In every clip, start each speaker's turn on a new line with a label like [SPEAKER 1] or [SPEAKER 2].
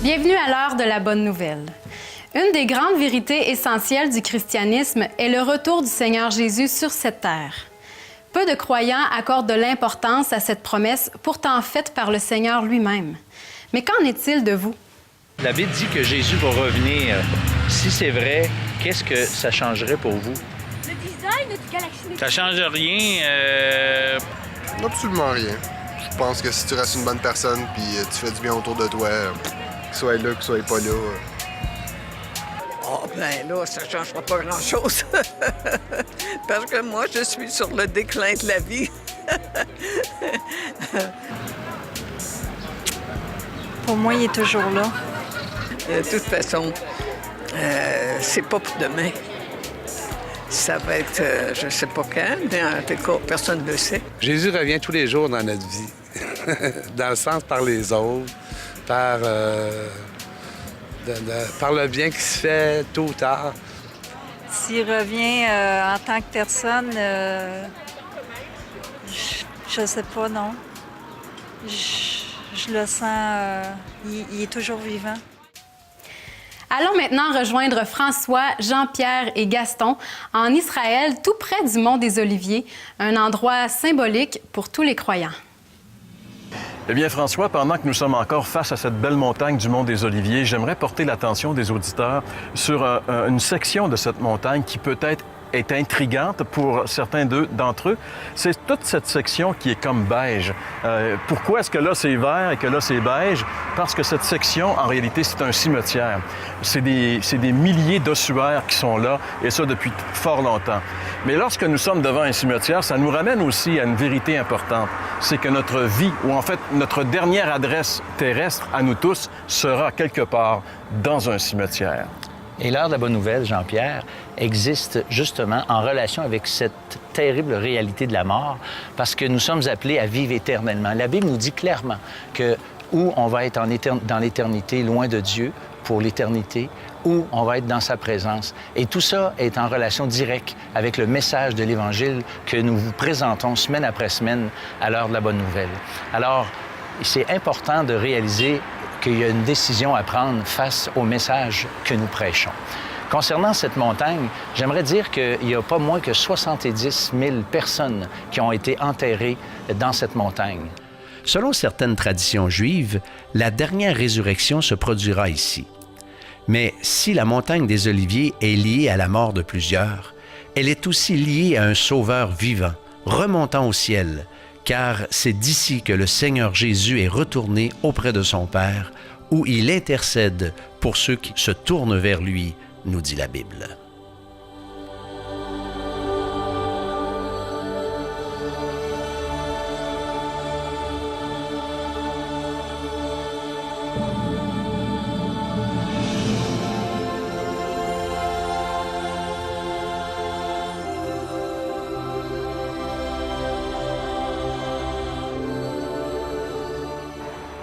[SPEAKER 1] Bienvenue à l'heure de la bonne nouvelle. Une des grandes vérités essentielles du christianisme est le retour du Seigneur Jésus sur cette terre. Peu de croyants accordent de l'importance à cette promesse, pourtant faite par le Seigneur lui-même. Mais qu'en est-il de vous?
[SPEAKER 2] La Bible dit que Jésus va revenir. Si c'est vrai, qu'est-ce que ça changerait pour vous?
[SPEAKER 3] Le design de Galaxy.
[SPEAKER 2] Ça change rien.
[SPEAKER 4] Absolument rien. Je pense que si tu restes une bonne personne puis tu fais du bien autour de toi, qu'il soit là, qu'il soit pas là.
[SPEAKER 5] Oh, ben là, ça ne changera pas grand-chose. Parce que moi, je suis sur le déclin de la vie.
[SPEAKER 6] Pour moi, il est toujours là.
[SPEAKER 5] De toute façon, c'est pas pour demain. Ça va être, je sais pas quand, mais en tout cas, personne ne le sait.
[SPEAKER 7] Jésus revient tous les jours dans notre vie. Dans le sens par les autres, par le bien qui se fait tôt ou tard.
[SPEAKER 6] S'il revient en tant que personne, je sais pas, non. Je le sens, il est toujours vivant.
[SPEAKER 1] Allons maintenant rejoindre François, Jean-Pierre et Gaston en Israël, tout près du Mont des Oliviers, un endroit symbolique pour tous les croyants.
[SPEAKER 8] Eh bien, François, pendant que nous sommes encore face à cette belle montagne du Mont des Oliviers, j'aimerais porter l'attention des auditeurs sur une section de cette montagne qui peut-être est intrigante pour certains d'entre eux. C'est toute cette section qui est comme beige. Pourquoi est-ce que là, c'est vert et que là, c'est beige? Parce que cette section, en réalité, c'est un cimetière. C'est des milliers d'ossuaires qui sont là, et ça depuis fort longtemps. Mais lorsque nous sommes devant un cimetière, ça nous ramène aussi à une vérité importante. C'est que notre vie, ou en fait notre dernière adresse terrestre à nous tous, sera quelque part dans un cimetière.
[SPEAKER 2] Et l'heure de la bonne nouvelle, Jean-Pierre, existe justement en relation avec cette terrible réalité de la mort, parce que nous sommes appelés à vivre éternellement. La Bible nous dit clairement que ou on va être dans l'éternité, loin de Dieu, pour l'éternité, ou on va être dans sa présence. Et tout ça est en relation directe avec le message de l'Évangile que nous vous présentons semaine après semaine à l'heure de la bonne nouvelle. Alors, c'est important de réaliser qu'il y a une décision à prendre face au message que nous prêchons. Concernant cette montagne, j'aimerais dire qu'il n'y a pas moins que 70 000 personnes qui ont été enterrées dans cette montagne.
[SPEAKER 9] Selon certaines traditions juives, la dernière résurrection se produira ici. Mais si la montagne des Oliviers est liée à la mort de plusieurs, elle est aussi liée à un Sauveur vivant, remontant au ciel, car c'est d'ici que le Seigneur Jésus est retourné auprès de son Père, où il intercède pour ceux qui se tournent vers lui, nous dit la Bible.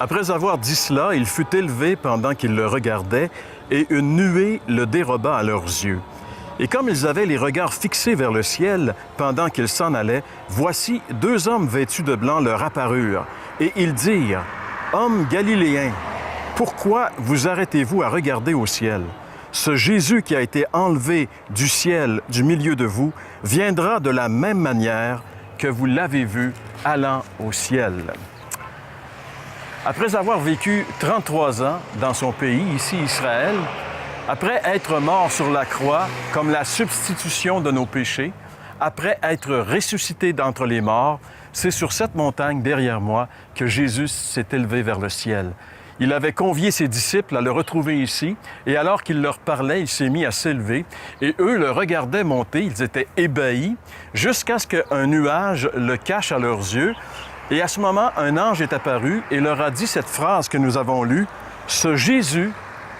[SPEAKER 8] Après avoir dit cela, il fut élevé pendant qu'ils le regardaient, et une nuée le déroba à leurs yeux. Et comme ils avaient les regards fixés vers le ciel pendant qu'ils s'en allaient, voici 2 hommes vêtus de blanc leur apparurent, et ils dirent, « Hommes galiléens, pourquoi vous arrêtez-vous à regarder au ciel? Ce Jésus qui a été enlevé du ciel, du milieu de vous, viendra de la même manière que vous l'avez vu allant au ciel. » Après avoir vécu 33 ans dans son pays, ici Israël, après être mort sur la croix comme la substitution de nos péchés, après être ressuscité d'entre les morts, c'est sur cette montagne derrière moi que Jésus s'est élevé vers le ciel. Il avait convié ses disciples à le retrouver ici, et alors qu'il leur parlait, il s'est mis à s'élever, et eux le regardaient monter, ils étaient ébahis, jusqu'à ce qu'un nuage le cache à leurs yeux. Et à ce moment, un ange est apparu et leur a dit cette phrase que nous avons lue, « Ce Jésus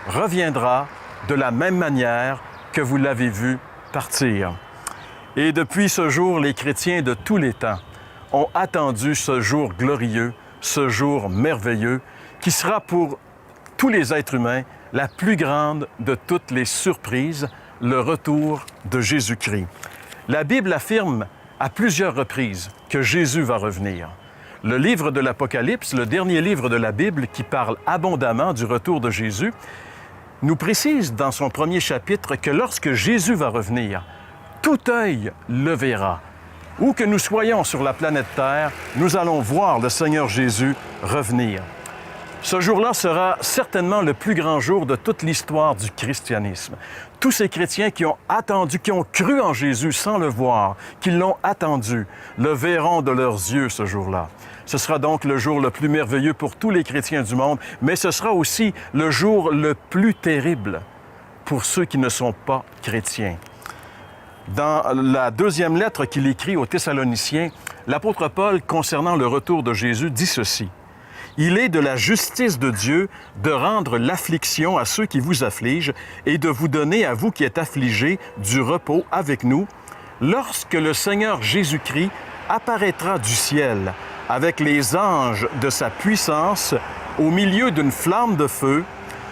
[SPEAKER 8] reviendra de la même manière que vous l'avez vu partir. » Et depuis ce jour, les chrétiens de tous les temps ont attendu ce jour glorieux, ce jour merveilleux, qui sera pour tous les êtres humains la plus grande de toutes les surprises, le retour de Jésus-Christ. La Bible affirme à plusieurs reprises que Jésus va revenir. Le livre de l'Apocalypse, le dernier livre de la Bible qui parle abondamment du retour de Jésus, nous précise dans son premier chapitre que lorsque Jésus va revenir, tout œil le verra. Où que nous soyons sur la planète Terre, nous allons voir le Seigneur Jésus revenir. Ce jour-là sera certainement le plus grand jour de toute l'histoire du christianisme. Tous ces chrétiens qui ont attendu, qui ont cru en Jésus sans le voir, qui l'ont attendu, le verront de leurs yeux ce jour-là. Ce sera donc le jour le plus merveilleux pour tous les chrétiens du monde, mais ce sera aussi le jour le plus terrible pour ceux qui ne sont pas chrétiens. Dans la deuxième lettre qu'il écrit aux Thessaloniciens, l'apôtre Paul, concernant le retour de Jésus, dit ceci. « Il est de la justice de Dieu de rendre l'affliction à ceux qui vous affligent et de vous donner à vous qui êtes affligés du repos avec nous, lorsque le Seigneur Jésus-Christ apparaîtra du ciel avec les anges de sa puissance au milieu d'une flamme de feu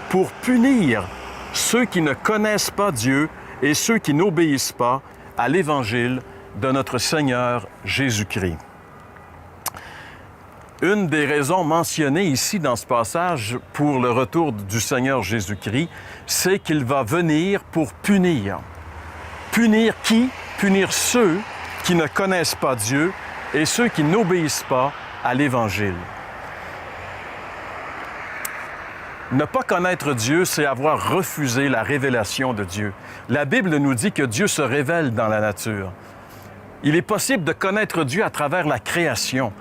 [SPEAKER 8] pour punir ceux qui ne connaissent pas Dieu et ceux qui n'obéissent pas à l'Évangile de notre Seigneur Jésus-Christ. » Une des raisons mentionnées ici dans ce passage pour le retour du Seigneur Jésus-Christ, c'est qu'il va venir pour punir. Punir qui? Punir ceux qui ne connaissent pas Dieu et ceux qui n'obéissent pas à l'Évangile. Ne pas connaître Dieu, c'est avoir refusé la révélation de Dieu. La Bible nous dit que Dieu se révèle dans la nature. Il est possible de connaître Dieu à travers la création.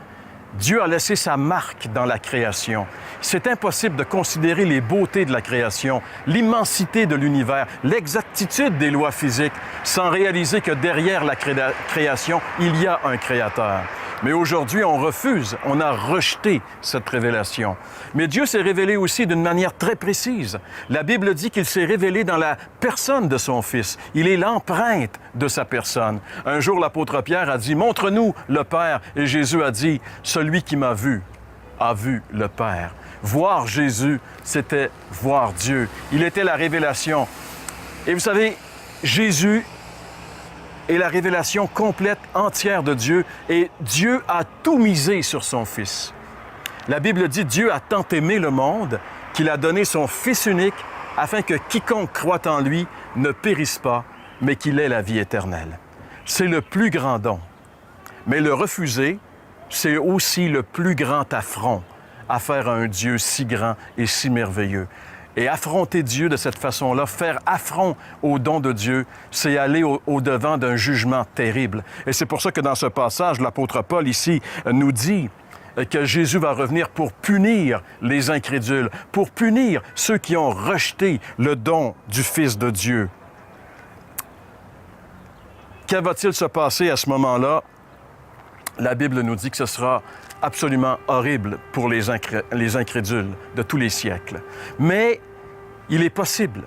[SPEAKER 8] Dieu a laissé sa marque dans la création. C'est impossible de considérer les beautés de la création, l'immensité de l'univers, l'exactitude des lois physiques, sans réaliser que derrière la création, il y a un créateur. Mais aujourd'hui, on refuse, on a rejeté cette révélation. Mais Dieu s'est révélé aussi d'une manière très précise. La Bible dit qu'il s'est révélé dans la personne de son Fils. Il est l'empreinte de sa personne. Un jour, l'apôtre Pierre a dit « Montre-nous le Père » et Jésus a dit « Celui qui m'a vu a vu le Père ». Voir Jésus, c'était voir Dieu. Il était la révélation. Et vous savez, Jésus est la révélation complète, entière de Dieu, et Dieu a tout misé sur son Fils. La Bible dit « Dieu a tant aimé le monde qu'il a donné son Fils unique afin que quiconque croit en lui ne périsse pas, mais qu'il ait la vie éternelle. » C'est le plus grand don. Mais le refuser, c'est aussi le plus grand affront à faire à un Dieu si grand et si merveilleux. Et affronter Dieu de cette façon-là, faire affront au don de Dieu, c'est aller au-devant d'un jugement terrible. Et c'est pour ça que dans ce passage, l'apôtre Paul ici nous dit que Jésus va revenir pour punir les incrédules, pour punir ceux qui ont rejeté le don du Fils de Dieu. Que va-t-il se passer à ce moment-là? La Bible nous dit que ce sera absolument horrible pour les incrédules de tous les siècles. Mais il est possible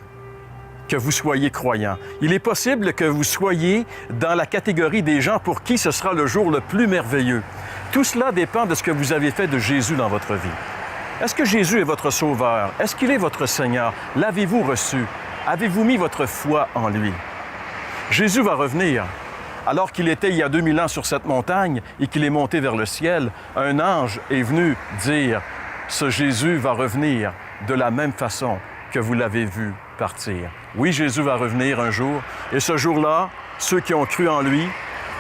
[SPEAKER 8] que vous soyez croyants. Il est possible que vous soyez dans la catégorie des gens pour qui ce sera le jour le plus merveilleux. Tout cela dépend de ce que vous avez fait de Jésus dans votre vie. Est-ce que Jésus est votre Sauveur? Est-ce qu'il est votre Seigneur? L'avez-vous reçu? Avez-vous mis votre foi en lui? Jésus va revenir. Alors qu'il était il y a 2000 ans sur cette montagne et qu'il est monté vers le ciel, un ange est venu dire « Ce Jésus va revenir de la même façon que vous l'avez vu partir. » Oui, Jésus va revenir un jour, et ce jour-là, ceux qui ont cru en lui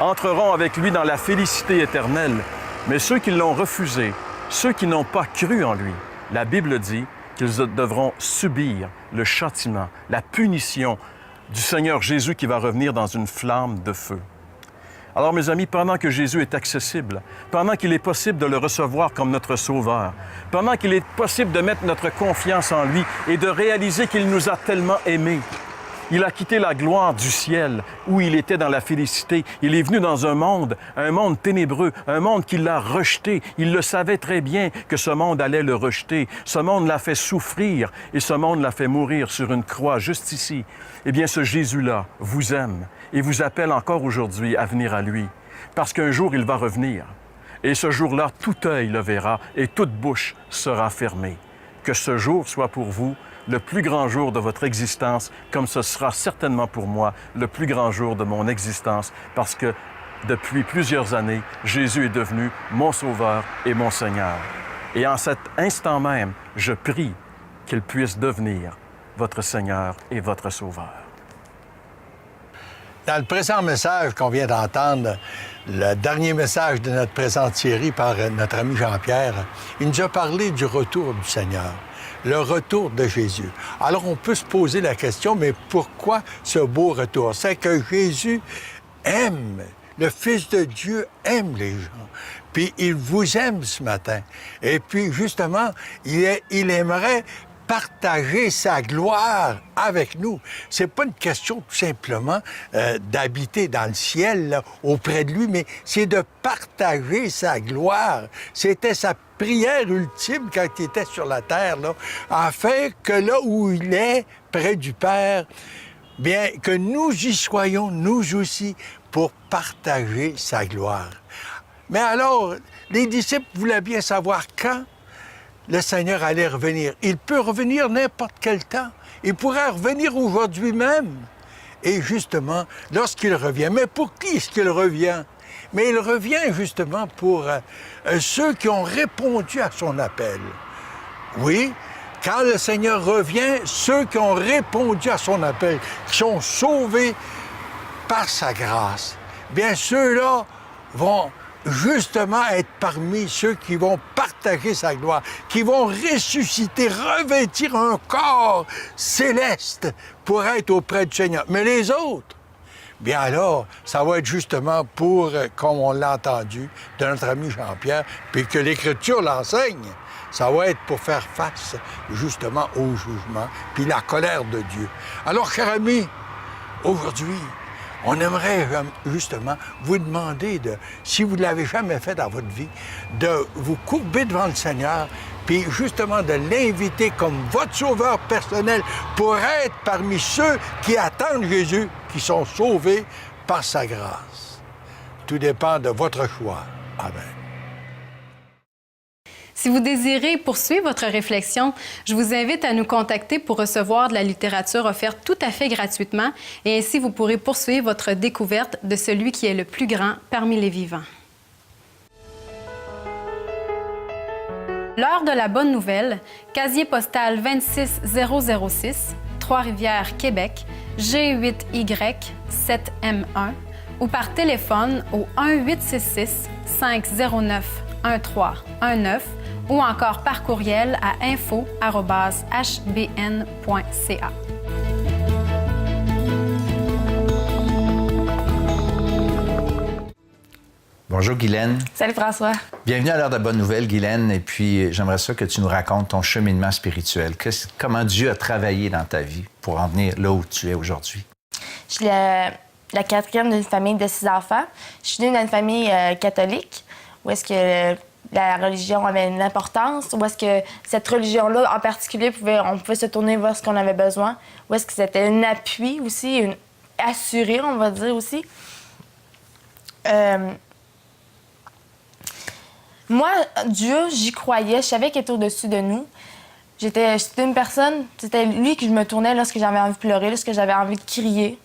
[SPEAKER 8] entreront avec lui dans la félicité éternelle. Mais ceux qui l'ont refusé, ceux qui n'ont pas cru en lui, la Bible dit qu'ils devront subir le châtiment, la punition du Seigneur Jésus qui va revenir dans une flamme de feu. Alors, mes amis, pendant que Jésus est accessible, pendant qu'il est possible de le recevoir comme notre Sauveur, pendant qu'il est possible de mettre notre confiance en lui et de réaliser qu'il nous a tellement aimés, il a quitté la gloire du ciel où il était dans la félicité. Il est venu dans un monde ténébreux, un monde qui l'a rejeté. Il le savait très bien que ce monde allait le rejeter. Ce monde l'a fait souffrir et ce monde l'a fait mourir sur une croix juste ici. Eh bien, ce Jésus-là vous aime et vous appelle encore aujourd'hui à venir à lui. Parce qu'un jour, il va revenir. Et ce jour-là, tout œil le verra et toute bouche sera fermée. Que ce jour soit pour vous le plus grand jour de votre existence, comme ce sera certainement pour moi le plus grand jour de mon existence, parce que depuis plusieurs années, Jésus est devenu mon Sauveur et mon Seigneur. Et en cet instant même, je prie qu'il puisse devenir votre Seigneur et votre Sauveur.
[SPEAKER 10] Dans le présent message qu'on vient d'entendre, le dernier message de notre présente série par notre ami Jean-Pierre, il nous a parlé du retour du Seigneur, le retour de Jésus. Alors on peut se poser la question, mais pourquoi ce beau retour? C'est que Jésus aime, le Fils de Dieu aime les gens. Puis il vous aime ce matin. Et puis justement, il aimerait partager sa gloire avec nous. C'est pas une question tout simplement d'habiter dans le ciel là, auprès de lui, mais c'est de partager sa gloire. C'était sa prière ultime quand il était sur la terre, là, afin que là où il est, près du Père, bien, que nous y soyons, nous aussi, pour partager sa gloire. Mais alors, les disciples voulaient bien savoir quand le Seigneur allait revenir. Il peut revenir n'importe quel temps. Il pourrait revenir aujourd'hui même. Et justement, lorsqu'il revient, mais pour qui est-ce qu'il revient? Mais il revient justement pour ceux qui ont répondu à son appel. Oui, quand le Seigneur revient, ceux qui ont répondu à son appel, qui sont sauvés par sa grâce, bien ceux-là vont justement être parmi ceux qui vont partager sa gloire, qui vont ressusciter, revêtir un corps céleste pour être auprès du Seigneur. Mais les autres, bien alors, ça va être justement pour, comme on l'a entendu de notre ami Jean-Pierre, puis que l'Écriture l'enseigne, ça va être pour faire face justement au jugement, puis la colère de Dieu. Alors, chers amis, aujourd'hui, on aimerait justement vous demander, si vous ne l'avez jamais fait dans votre vie, de vous courber devant le Seigneur, puis justement de l'inviter comme votre sauveur personnel pour être parmi ceux qui attendent Jésus, qui sont sauvés par sa grâce. Tout dépend de votre choix. Amen.
[SPEAKER 1] Si vous désirez poursuivre votre réflexion, je vous invite à nous contacter pour recevoir de la littérature offerte tout à fait gratuitement et ainsi vous pourrez poursuivre votre découverte de celui qui est le plus grand parmi les vivants. L'heure de la bonne nouvelle, casier postal 26006, Trois-Rivières, Québec, G8Y7M1 ou par téléphone au 1-866-509-1319 ou encore par courriel à info@hbn.ca.
[SPEAKER 2] Bonjour Guylaine.
[SPEAKER 11] Salut François.
[SPEAKER 2] Bienvenue à l'heure de la bonne nouvelle, Guylaine. Et puis, j'aimerais ça que tu nous racontes ton cheminement spirituel. Comment Dieu a travaillé dans ta vie pour en venir là où tu es aujourd'hui?
[SPEAKER 11] Je suis la quatrième d'une famille de 6 enfants. Je suis née dans une famille catholique où est-ce que la religion avait une importance, où est-ce que cette religion-là, en particulier, on pouvait se tourner vers ce qu'on avait besoin, où est-ce que c'était un appui aussi, assuré, on va dire aussi. Moi, Dieu, j'y croyais, je savais qu'il était au-dessus de nous. J'étais une personne, c'était lui que je me tournais lorsque j'avais envie de pleurer, lorsque j'avais envie de crier,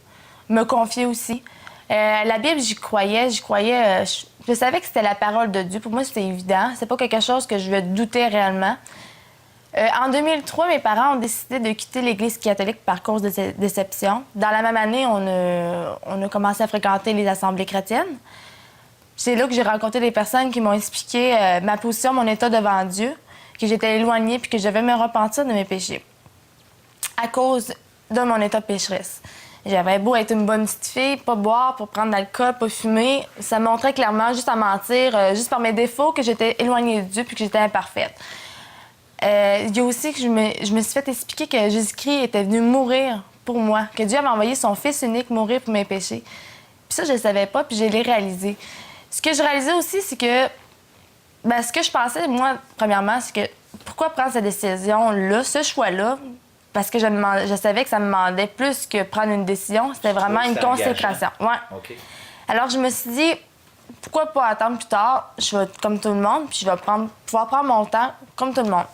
[SPEAKER 11] me confier aussi. La Bible, j'y croyais, je savais que c'était la parole de Dieu. Pour moi, c'était évident. C'est pas quelque chose que je doutais réellement. En 2003, mes parents ont décidé de quitter l'Église catholique par cause de déception. Dans la même année, on a commencé à fréquenter les assemblées chrétiennes. C'est là que j'ai rencontré des personnes qui m'ont expliqué ma position, mon état devant Dieu, que j'étais éloignée puis que je devais me repentir de mes péchés à cause de mon état pécheresse. J'avais beau être une bonne petite fille, pas boire, pas prendre d'alcool, pas fumer. Ça montrait clairement, juste à mentir, juste par mes défauts, que j'étais éloignée de Dieu puis que j'étais imparfaite. Il y a aussi que je me suis fait expliquer que Jésus-Christ était venu mourir pour moi, que Dieu avait envoyé son Fils unique mourir pour mes péchés. Puis ça, je le savais pas, puis je l'ai réalisé. Ce que je réalisais aussi, c'est que ce que je pensais, moi, premièrement, c'est que pourquoi prendre cette décision-là, ce choix-là? Parce que je savais que ça me demandait plus que prendre une décision. C'était vraiment une consécration. Ouais.
[SPEAKER 2] Okay.
[SPEAKER 11] Alors, je me suis dit, pourquoi pas attendre plus tard? Je vais être comme tout le monde, puis je vais pouvoir prendre mon temps comme tout le monde.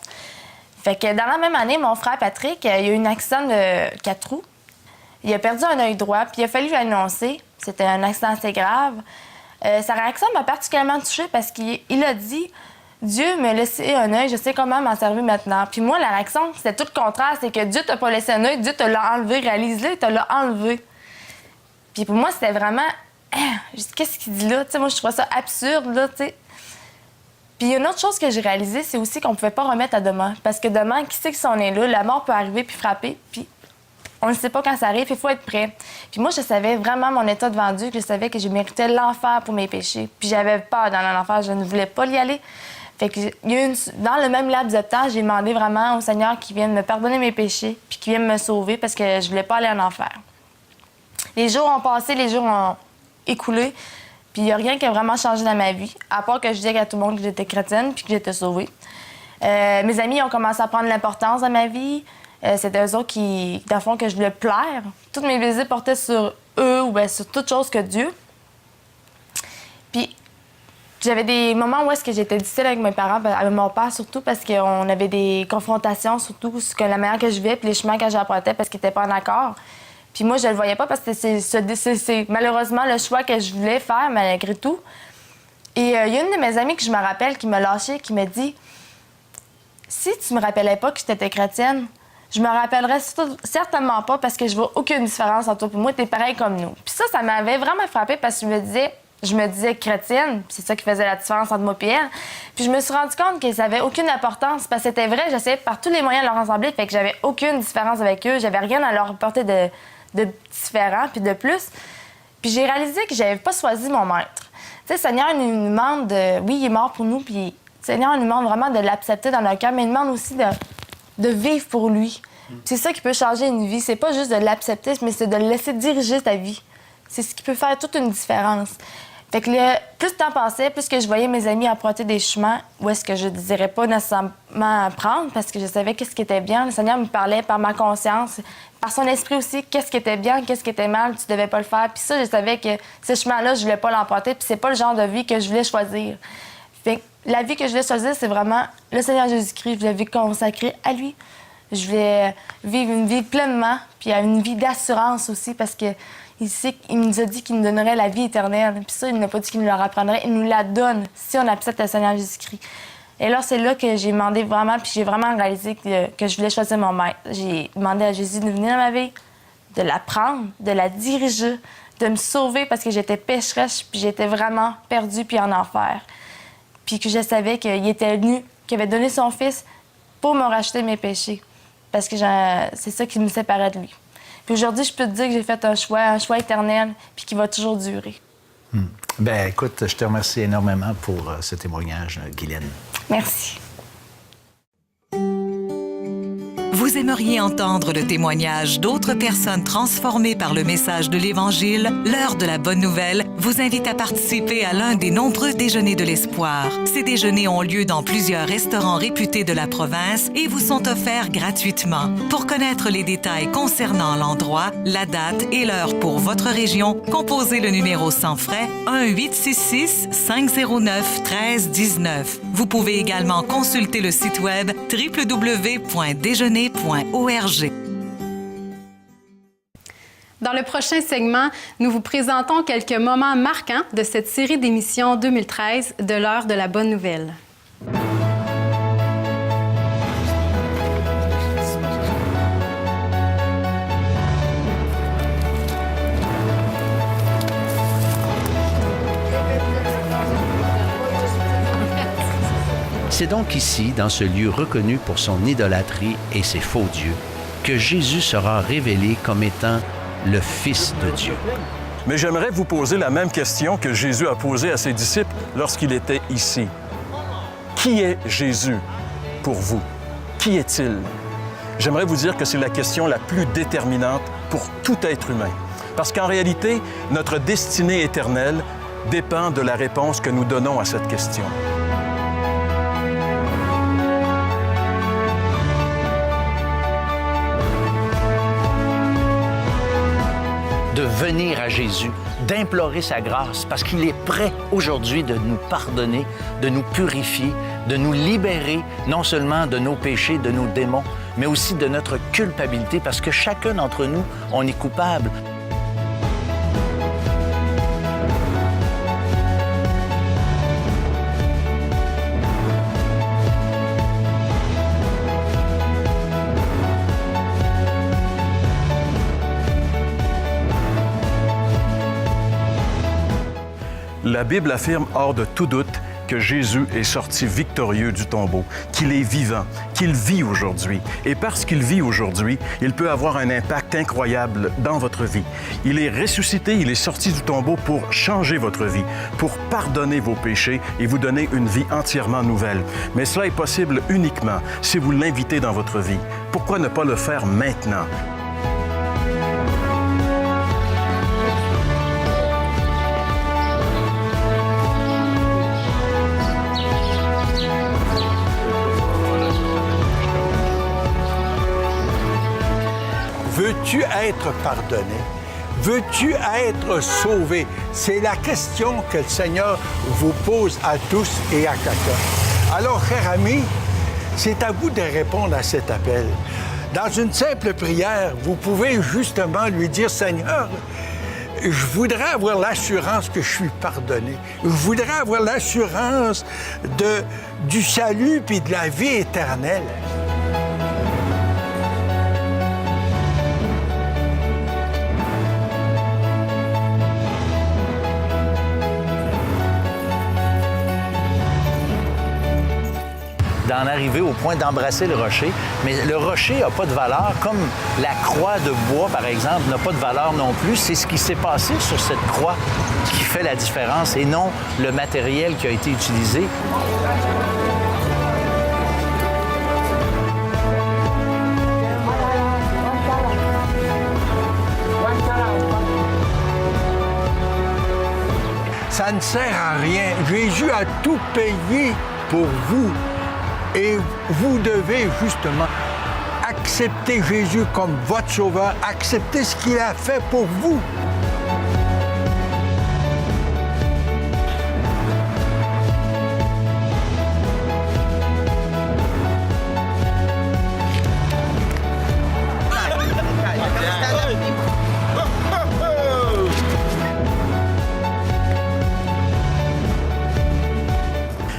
[SPEAKER 11] Fait que dans la même année, mon frère Patrick, il a eu un accident de 4 roues. Il a perdu un œil droit, puis il a fallu l'annoncer. C'était un accident assez grave. Sa réaction m'a particulièrement touchée parce qu'il a dit « Dieu m'a laissé un œil, je sais comment m'en servir maintenant. » Puis moi, la réaction, c'était tout le contraire. C'est que Dieu t'a pas laissé un œil, Dieu te l'a enlevé. Réalise-le, il te l'a enlevé. Puis pour moi, c'était vraiment... qu'est-ce qu'il dit là? T'sais, moi, je trouvais ça absurde, là, tu sais. Puis il y a une autre chose que j'ai réalisée, c'est aussi qu'on pouvait pas remettre à demain. Parce que demain, qui sait que si on est là, la mort peut arriver puis frapper, puis on ne sait pas quand ça arrive, il faut être prêt. Puis moi, je savais vraiment mon état devant Dieu, que je savais que je méritais l'enfer pour mes péchés. Puis j'avais peur d'aller en enfer, je ne voulais pas y aller. Fait que dans le même laps de temps, j'ai demandé vraiment au Seigneur qu'il vienne me pardonner mes péchés puis qu'il vienne me sauver parce que je voulais pas aller en enfer. Les jours ont passé, les jours ont écoulé. Puis il n'y a rien qui a vraiment changé dans ma vie, à part que je disais à tout le monde que j'étais chrétienne puis que j'étais sauvée. Mes amis ont commencé à prendre l'importance dans ma vie. C'était eux autres qui, dans le fond, que je voulais plaire. Toutes mes baisers portaient sur eux ou bien sur toute chose que Dieu. Puis j'avais des moments où est-ce que j'étais difficile avec mes parents, avec mon père surtout, parce qu'on avait des confrontations, surtout sur la manière que je vivais puis les chemins que j'apportais parce qu'ils n'étaient pas en accord. Puis moi, je le voyais pas parce que c'est malheureusement le choix que je voulais faire, malgré tout. Et il y a une de mes amies que je me rappelle qui m'a lâchée, qui m'a dit « Si tu me rappelais pas que tu étais chrétienne, je me rappellerais certainement pas parce que je vois aucune différence entre toi et moi, t'es pareil comme nous. » Puis ça m'avait vraiment frappée parce que je me disais chrétienne, puis c'est ça qui faisait la différence entre moi et elle. Puis je me suis rendu compte que ça avait aucune importance parce que c'était vrai, j'essayais par tous les moyens de leur ressembler, fait que j'avais aucune différence avec eux, j'avais rien à leur apporter de différent, puis de plus. Puis j'ai réalisé que j'avais pas choisi mon maître. Tu sais, le Seigneur il nous demande de... Oui, il est mort pour nous, puis le Seigneur nous demande vraiment de l'accepter dans notre cœur, mais il nous demande aussi de vivre pour lui. Puis c'est ça qui peut changer une vie. C'est pas juste de l'accepter, mais c'est de le laisser diriger ta vie. C'est ce qui peut faire toute une différence. Fait que plus le temps passait, plus que je voyais mes amis emprunter des chemins où est-ce que je ne désirais pas nécessairement prendre parce que je savais qu'est-ce qui était bien. Le Seigneur me parlait par ma conscience, par son esprit aussi, qu'est-ce qui était bien, qu'est-ce qui était mal, tu devais pas le faire. Puis ça, je savais que ce chemin-là, je voulais pas l'emprunter, puis c'est pas le genre de vie que je voulais choisir. Fait que la vie que je voulais choisir, c'est vraiment le Seigneur Jésus-Christ. Je voulais vivre consacrée à lui. Je voulais vivre une vie pleinement, puis une vie d'assurance aussi parce que il nous a dit qu'il nous donnerait la vie éternelle. Puis ça, il n'a pas dit qu'il nous la apprendrait. Il nous la donne si on accepte le Seigneur Jésus-Christ. Et là, c'est là que j'ai demandé vraiment, puis j'ai vraiment réalisé que je voulais choisir mon maître. J'ai demandé à Jésus de venir dans ma vie, de la prendre, de la diriger, de me sauver parce que j'étais pécheresse, puis j'étais vraiment perdue puis en enfer. Puis que je savais qu'il était venu, qu'il avait donné son Fils pour me racheter mes péchés. Parce que c'est ça qui me séparait de lui. Puis aujourd'hui, je peux te dire que j'ai fait un choix éternel, puis qui va toujours durer.
[SPEAKER 2] Bien, écoute, je te remercie énormément pour ce témoignage, Guylaine.
[SPEAKER 11] Merci.
[SPEAKER 12] Vous aimeriez entendre le témoignage d'autres personnes transformées par le message de l'Évangile? L'heure de la bonne nouvelle vous invite à participer à l'un des nombreux déjeuners de l'espoir. Ces déjeuners ont lieu dans plusieurs restaurants réputés de la province et vous sont offerts gratuitement. Pour connaître les détails concernant l'endroit, la date et l'heure pour votre région, composez le numéro sans frais 1-866-509-1319. Vous pouvez également consulter le site web www.déjeuner.org.
[SPEAKER 1] Dans le prochain segment, nous vous présentons quelques moments marquants de cette série d'émissions 2013 de l'heure de la bonne nouvelle.
[SPEAKER 9] C'est donc ici, dans ce lieu reconnu pour son idolâtrie et ses faux dieux, que Jésus sera révélé comme étant le Fils de Dieu.
[SPEAKER 8] Mais j'aimerais vous poser la même question que Jésus a posée à ses disciples lorsqu'il était ici. Qui est Jésus pour vous? Qui est-il? J'aimerais vous dire que c'est la question la plus déterminante pour tout être humain. Parce qu'en réalité, notre destinée éternelle dépend de la réponse que nous donnons à cette question.
[SPEAKER 2] De venir à Jésus, d'implorer sa grâce, parce qu'il est prêt aujourd'hui de nous pardonner, de nous purifier, de nous libérer non seulement de nos péchés, de nos démons, mais aussi de notre culpabilité, parce que chacun d'entre nous, on est coupable.
[SPEAKER 8] La Bible affirme hors de tout doute que Jésus est sorti victorieux du tombeau, qu'il est vivant, qu'il vit aujourd'hui. Et parce qu'il vit aujourd'hui, il peut avoir un impact incroyable dans votre vie. Il est ressuscité, il est sorti du tombeau pour changer votre vie, pour pardonner vos péchés et vous donner une vie entièrement nouvelle. Mais cela est possible uniquement si vous l'invitez dans votre vie. Pourquoi ne pas le faire maintenant?
[SPEAKER 10] Veux-tu être pardonné? Veux-tu être sauvé? C'est la question que le Seigneur vous pose à tous et à chacun. Alors, chers amis, c'est à vous de répondre à cet appel. Dans une simple prière, vous pouvez justement lui dire, Seigneur, je voudrais avoir l'assurance que je suis pardonné. Je voudrais avoir l'assurance du salut puis de la vie éternelle.
[SPEAKER 2] D'en arriver au point d'embrasser le rocher. Mais le rocher n'a pas de valeur, comme la croix de bois, par exemple, n'a pas de valeur non plus. C'est ce qui s'est passé sur cette croix qui fait la différence et non le matériel qui a été utilisé.
[SPEAKER 10] Ça ne sert à rien. Jésus a tout payé pour vous. Et vous devez justement accepter Jésus comme votre sauveur, accepter ce qu'il a fait pour vous.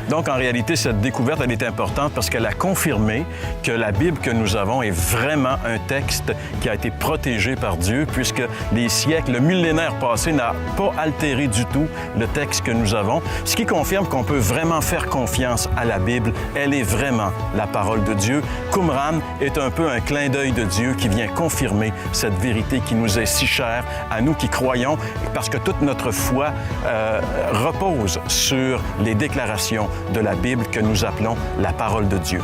[SPEAKER 8] Donc, en réalité, cette découverte, elle est importante parce qu'elle a confirmé que la Bible que nous avons est vraiment un texte qui a été protégé par Dieu, puisque les siècles, le millénaire passé n'a pas altéré du tout le texte que nous avons, ce qui confirme qu'on peut vraiment faire confiance à la Bible. Elle est vraiment la parole de Dieu. Qumran est un peu un clin d'œil de Dieu qui vient confirmer cette vérité qui nous est si chère, à nous qui croyons, parce que toute notre foi repose sur les déclarations de la Bible que nous appelons la parole de Dieu.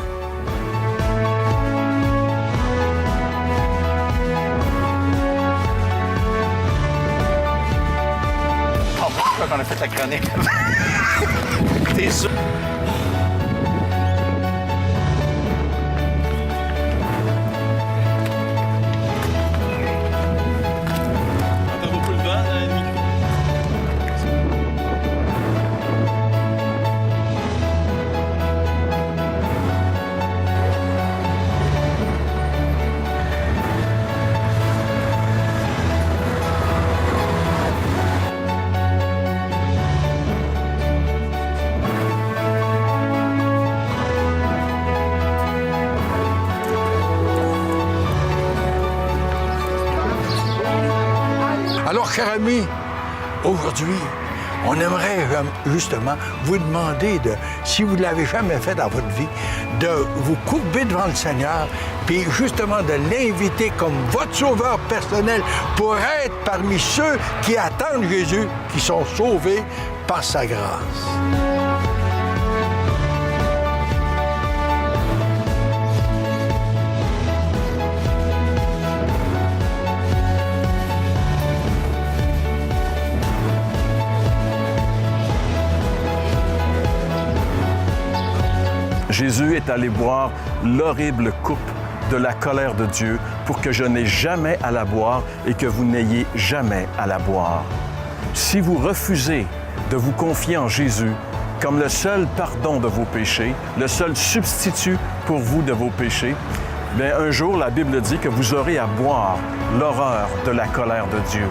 [SPEAKER 2] Oh, pourquoi qu'on a fait la chronique? T'es sûr?
[SPEAKER 10] Alors, chers amis, aujourd'hui, on aimerait justement vous demander, si vous ne l'avez jamais fait dans votre vie, de vous courber devant le Seigneur, puis justement de l'inviter comme votre sauveur personnel pour être parmi ceux qui attendent Jésus, qui sont sauvés par sa grâce.
[SPEAKER 8] Jésus est allé boire l'horrible coupe de la colère de Dieu pour que je n'ai jamais à la boire et que vous n'ayez jamais à la boire. Si vous refusez de vous confier en Jésus comme le seul pardon de vos péchés, le seul substitut pour vous de vos péchés, bien, un jour, la Bible dit que vous aurez à boire l'horreur de la colère de Dieu.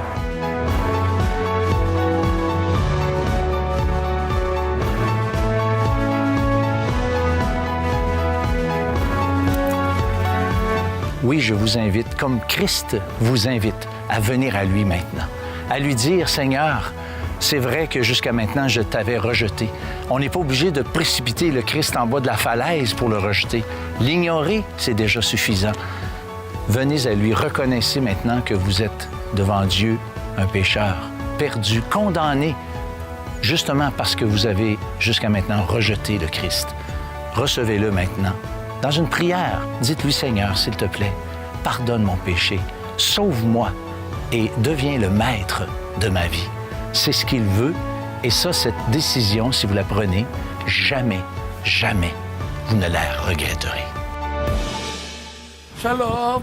[SPEAKER 2] Oui, je vous invite, comme Christ vous invite, à venir à lui maintenant, à lui dire, Seigneur, C'est vrai que jusqu'à maintenant, je t'avais rejeté. On n'est pas obligé de précipiter le Christ en bas de la falaise pour le rejeter. L'ignorer, c'est déjà suffisant. Venez à lui, reconnaissez maintenant que vous êtes devant Dieu un pécheur, perdu, condamné, justement parce que vous avez jusqu'à maintenant rejeté le Christ. Recevez-le maintenant. Dans une prière, dites-lui, Seigneur, s'il te plaît, pardonne mon péché, sauve-moi et deviens le maître de ma vie. C'est ce qu'il veut et ça, cette décision, si vous la prenez, jamais, jamais, vous ne la regretterez.
[SPEAKER 7] Shalom!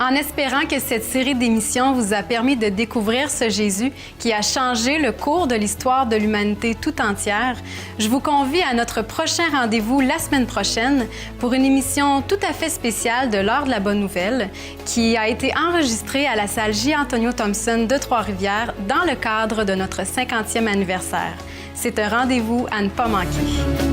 [SPEAKER 1] En espérant que cette série d'émissions vous a permis de découvrir ce Jésus qui a changé le cours de l'histoire de l'humanité tout entière, je vous convie à notre prochain rendez-vous la semaine prochaine pour une émission tout à fait spéciale de l'Heure de la Bonne Nouvelle qui a été enregistrée à la salle J. Antonio Thompson de Trois-Rivières dans le cadre de notre 50e anniversaire. C'est un rendez-vous à ne pas manquer.